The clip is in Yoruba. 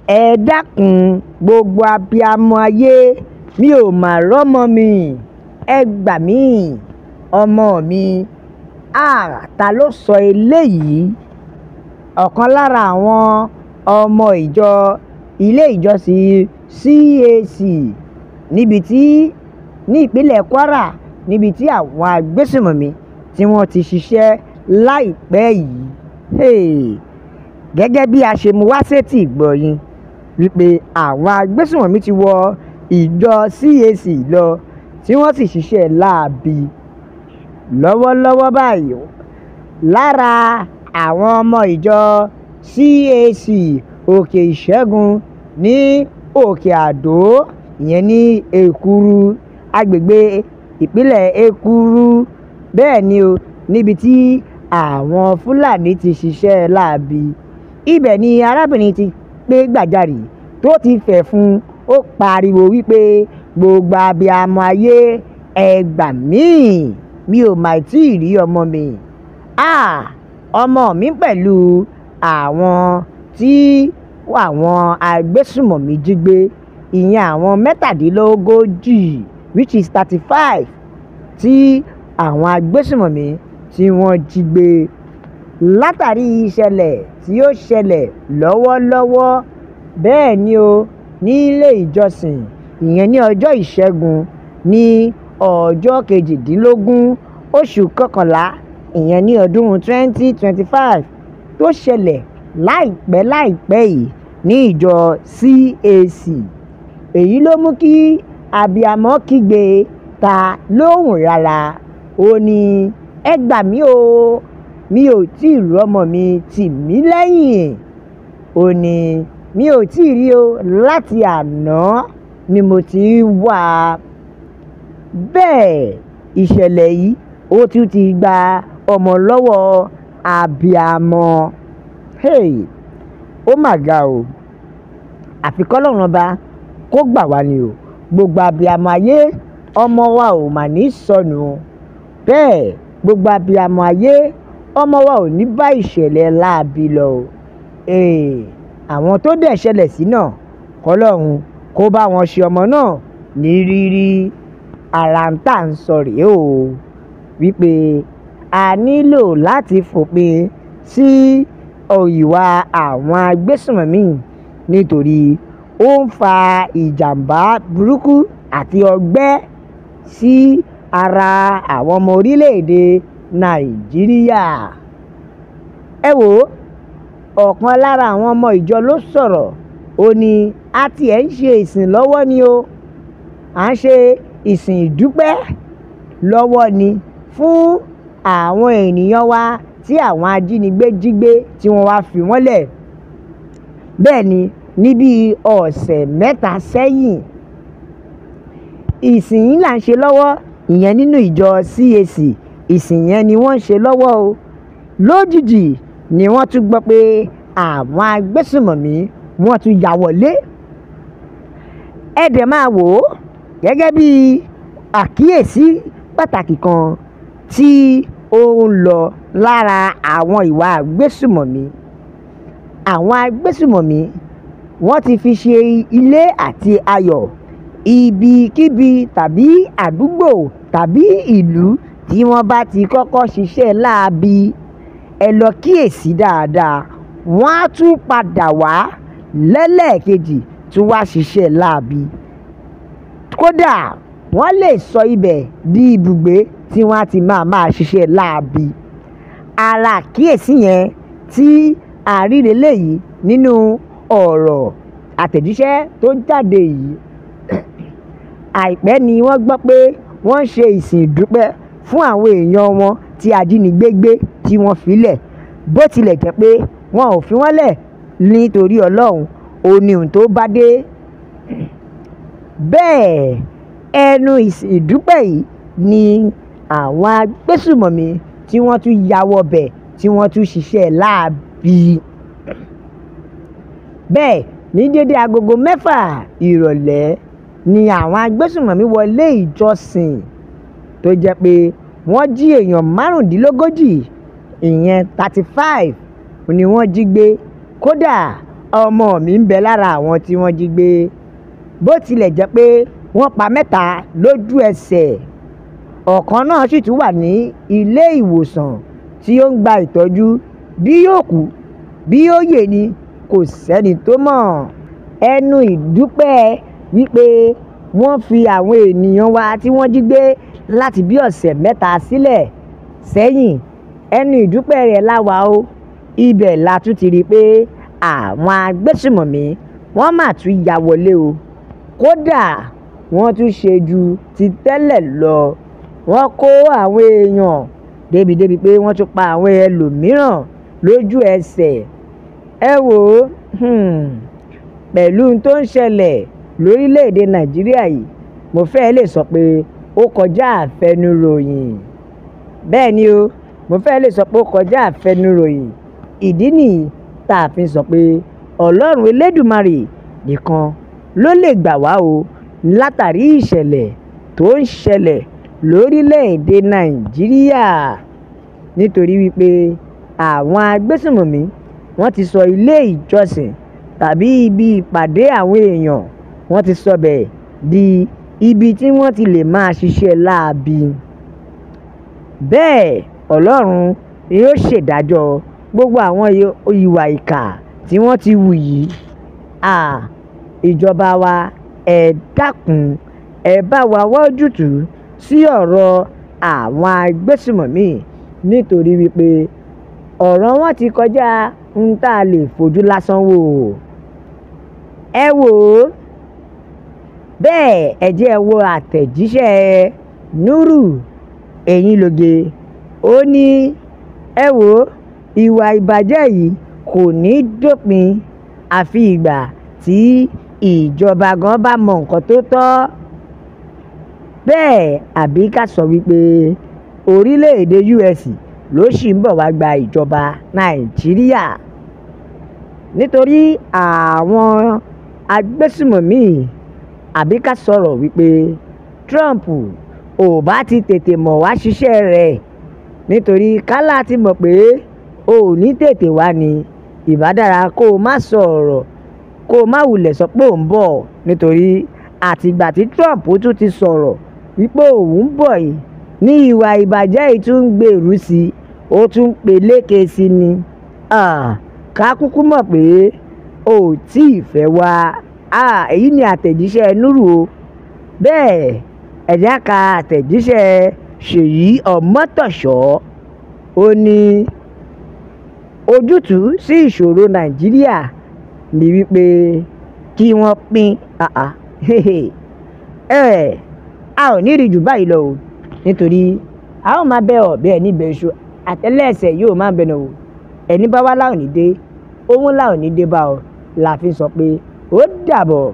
ẹ dákun gbogbo abiyamọ ayé, mi ò mà rọ́mọ mi, ẹ gbà mí ọmọ mi. Ta ló sọ eléyìí? Ọ̀kan lára àwọn ọmọ ìjọ ilé ìjọsìn CAC ní ìpínlẹ̀ Kwara, níbi tí àwọn agbésùmọ̀mí tí wọ́n ti ṣiṣẹ́ láìpẹ́ yìí. Gẹ́gẹ́ bí a ṣe mú wá sétí ìgbọ̀yìn wípé àwọn agbésùmọ̀mí ti wọ ìjọ CAC lọ tí wọ́n sì ṣiṣẹ́ láabi. Lọ́wọ́lọ́wọ́ báyìí, lára àwọn ọmọ ìjọ CAC Òkè Ìṣẹ́gun ní Òkè Àdó, ìyẹn ní Èkuru, agbègbè ìpínlẹ̀ Èkuru, bẹ́ẹ̀ ni o, níbi tí àwọn Fúlàní ti ṣiṣẹ́ láabi. Ibẹ̀ ni arábìnrin ti gbé gbàjarè tó ti fẹ̀ fún, ó pariwo wípé gbogbo abiyamọ ayé, ẹ gbà mí, mi ò mà tí ì rí ọmọ mi. Ọmọ mi pẹ̀lú àwọn tí àwọn agbésùmọ̀mí jí gbé, ìyẹn àwọn 37, which is 35, tí àwọn agbésùmọ̀mí tí wọ́n jí gbé látàrí ìṣẹ̀lẹ̀ tí ó ṣẹlẹ̀ lọ́wọ́lọ́wọ́. Bẹ́ẹ̀ ni o, ní ilé ìjọsìn, ìyẹn ní ọjọ́ Ìṣẹ́gun, ní ọjọ́ 18 oṣù kọkànlá, ìyẹn ní ọdún 2025, tó ṣẹlẹ̀ láìpẹ́ yìí ní ìjọ CAC. Èyí ló mú kí abiyamọ kígbe ta lóhùn rárá. Ó ní, ẹ gbà mí o, mi ò tí ì rọ́mọ mi, tì mí lẹ́yìn. Ó ní, mi ò tí ì rí o, láti àná ni mo ti ń wá. Bẹ́ẹ̀ ìṣẹ̀lẹ̀ yìí ó tún ti gba ọmọ lọ́wọ́ abiyamọ. Ó mà ga o, àfi k'Ọlọ́run Ọba kó gbà wá ni o. Gbogbo abiyamọ ayé, ọmọ wa ò mà ní sọnù. Bẹ́ẹ̀ gbogbo abiyamọ ayé, ọmọ wa ò ní bá ìṣẹ̀lẹ̀ láabi lọ. Àwọn tó dẹ̀ ṣẹlẹ̀ sí náà, k'Ọlọ́run kó bá wọn ṣe ọmọ náà ní rírí. Ara ń tà ń sọ rèé o, wípé a nílò láti fòpin sí ìwà àwọn agbésùmọ̀mí, nítorí ó ń fa ìjàmbá burúkú àti ọgbẹ́ sí ara àwọn ọmọ orílẹ̀-èdè Nàìjíríà. Ẹ wò ó, ọ̀kan lára àwọn ọmọ ìjọ ló sọ̀rọ̀. Ó ní, a tiẹ̀ ń ṣe ìsìn lọ́wọ́ ni o, à ń ṣe ìsìn ìdúpẹ́ lọ́wọ́ ni fún àwọn ènìyàn wa tí àwọn ajínigbé jí gbé, tí wọ́n wá fi wọ́n lẹ̀. Bẹ́ẹ̀ ni, ní bí ọ̀sẹ̀ 3 sẹ́yìn, ìsìn yìí là ń ṣe lọ́wọ́, ìyẹn nínú ìjọ CAC. Ìsìn yẹn ni wọ́n ń ṣe lọ́wọ́ o. Lójijì ni wọ́n tún gbọ́ pé àwọn agbésùmọ̀mí wọ́n tún ya wọlé. Ẹ dẹ̀ máa wò ó, gẹ́gẹ́ bí àkíyèsí pàtàkì kan tí ó ń lọ lára àwọn ìwà agbésùmọ̀mí. Àwọn agbésùmọ̀mí wọ́n ti fi ṣe ilé àti ayọ̀, ibikíbi tàbí àdúgbò tàbí ìlú tí wọ́n bá ti kọ́kọ́ ṣiṣẹ́ láabi. Ẹ lọ kíyèsí dáadáa, wọ́n á tún padà wá lẹ́lẹ́ẹ̀kejì tún wá ṣiṣẹ́ láabi. Kódà wọ́n lè sọ ibẹ̀ di ibùgbé tí wọ́n á ti máa ṣiṣẹ́ láabi. Ara àkíyèsí yẹn tí a rí leléyìí nínú ọ̀rọ̀ àtẹ̀jíṣẹ́ tó jáde yìí. Àìpẹ́ ni wọ́n gbọ́ pé wọ́n ń ṣe ìsìn ìdúpẹ́ fún àwọn èèyàn wọn tí ajínigbé gbé, tí wọ́n fi lẹ̀. Bó tilẹ̀ jẹ́ pé wọn ò fi wọ́n lẹ̀ nítorí Ọlọ́run, ó ní ohun tó bá dé. Bẹ́ẹ̀ ẹnu ìsìn ìdúpẹ́ yìí ni àwọn agbésùmọ̀mí tí wọ́n tún ya wọbẹ̀, tí wọ́n tún ṣiṣẹ́ láabi. Bẹ́ẹ̀ ní dédé agogo 6 ìrọ̀lẹ́ ni àwọn agbésùmọ̀mí wọlé ìjọsìn, tó jẹ́ pé wọ́n jí èèyàn 35, ìyẹn 35 ni wọ́n jí gbé. Kódà ọmọ mi ń bẹ lára àwọn tí wọ́n jí gbé bó tilẹ̀ jẹ́ pé wọ́n pa mẹ́ta lójú ẹsẹ̀ ọ̀kan náà sì tún wà ní ilé ìwòsàn tí ó ń gba ìtọ́jú bí yóò kú bí yóò yè ni kò sẹ́ni tó mọ̀ ẹnu ìdúpẹ́ wípé wọ́n fi àwọn ènìyàn wa tí wọ́n jí gbé láti bí ọ̀sẹ̀ mẹ́ta sílẹ̀ sẹ́yìn ẹnu ìdúpẹ́ rẹ̀ láwa o ibẹ̀ la tún ti rí i pé àwọn agbésùmọ̀mí wọ́n mà tún ya wọlé o kódà wọ́n tún ṣe ju ti tẹ́lẹ̀ lọ wọ́n kó àwọn èèyàn débi pé wọ́n tún pa àwọn ẹlòmíràn lójú ẹsẹ̀ ẹ wò ó pẹ̀lú tó ń ṣẹlẹ̀ lórílẹ̀‐èdè nàìjíríà yìí mo fẹ́ lè sọ pé ó kọjá àfẹnuròyìn bẹ́ẹ̀ ni o mo fẹ́ lè sọ pé ó kọjá àfẹnuròyìn ìdí nìyí tá a fi sọ pé ọlọ́run elédùmarè nìkan ló lè gbà wá o látàrí ìṣẹ̀lẹ̀ tó ń ṣẹlẹ̀ lórílẹ̀‐èdè nàìjíríà nítorí wípé àwọn agbésùnmọ̀mí wọ́n ti sọ ilé ìjọsìn tàbí ibi ìpàdé àwọn èèyàn wọ́n ti sọ bẹ́ẹ̀ di ibi tí wọ́n ti lè máa ṣiṣẹ́ láabi bẹ́ẹ̀ ọlọ́run yóò ṣèdájọ́ gbogbo àwọn ìwà ìkà tí wọ́n ti hù yìí ìjọba wa ẹ dákun ẹ bá wa wá ojútùú sí ọ̀rọ̀ àwọn agbésùmọ̀mí nítorí wípé ọ̀rọ̀ wọn ti kọjá ń tá a lè fojú lásán wò ẹ wò ó bẹ́ẹ̀ ẹ jẹ́ ẹ wo àtẹ̀jíṣẹ́ Nuru Eyinloge ó ní ẹ wò ó ìwà ìbàjẹ́ yìí kò ní dópin àfi ìgbà tí ìjọba gan bá mọ nǹkan tó tọ́ bẹ́ẹ̀ àbí ká sọ wípé orílẹ̀-èdè US ló sì ń bọ̀ wá gba ìjọba Nàìjíríà nítorí àwọn agbésùmọ̀mí àbí ká sọ̀rọ̀ wípé Trump ò bá ti tètè mọ̀ wá ṣiṣẹ́ rẹ̀ nítorí kálá ti mọ̀ pé o ò ní tètè wá ní ìbádára kó o má sọ̀rọ̀ kó o má wulẹ̀ sọ pé ò ń bọ̀ nítorí àtìgbà tí Trump tún ti sọ̀rọ̀ wípé òun ń bọ̀ yìí ní ìwà ìbàjẹ́ yìí tún ń gbèrú sí i ó tún ń peléke sí ni ká kúkú mọ̀ pé o ò tí ì fẹ́ wá èyí ni àtẹ̀jíṣẹ́ Nuru o bẹ́ẹ̀ ẹ̀já ka àtẹ̀jíṣẹ́ Ṣèyí Ọmọ́tọ̀ṣọ́ ó ní ojútùú sí ìṣòro Nàìjíríà ní wípé kí wọ́n pín a ò ní rí jù báyìí lọ o nítorí a ó máa bẹ ọ̀bẹ ẹ̀ níbẹ̀ iṣu àtẹ́lẹsẹ̀ yóò máa bẹ̀nà o ẹni bá wá láò ní dé òun láò ní dé bá ọ la fi sọ pé ó dàbọ̀.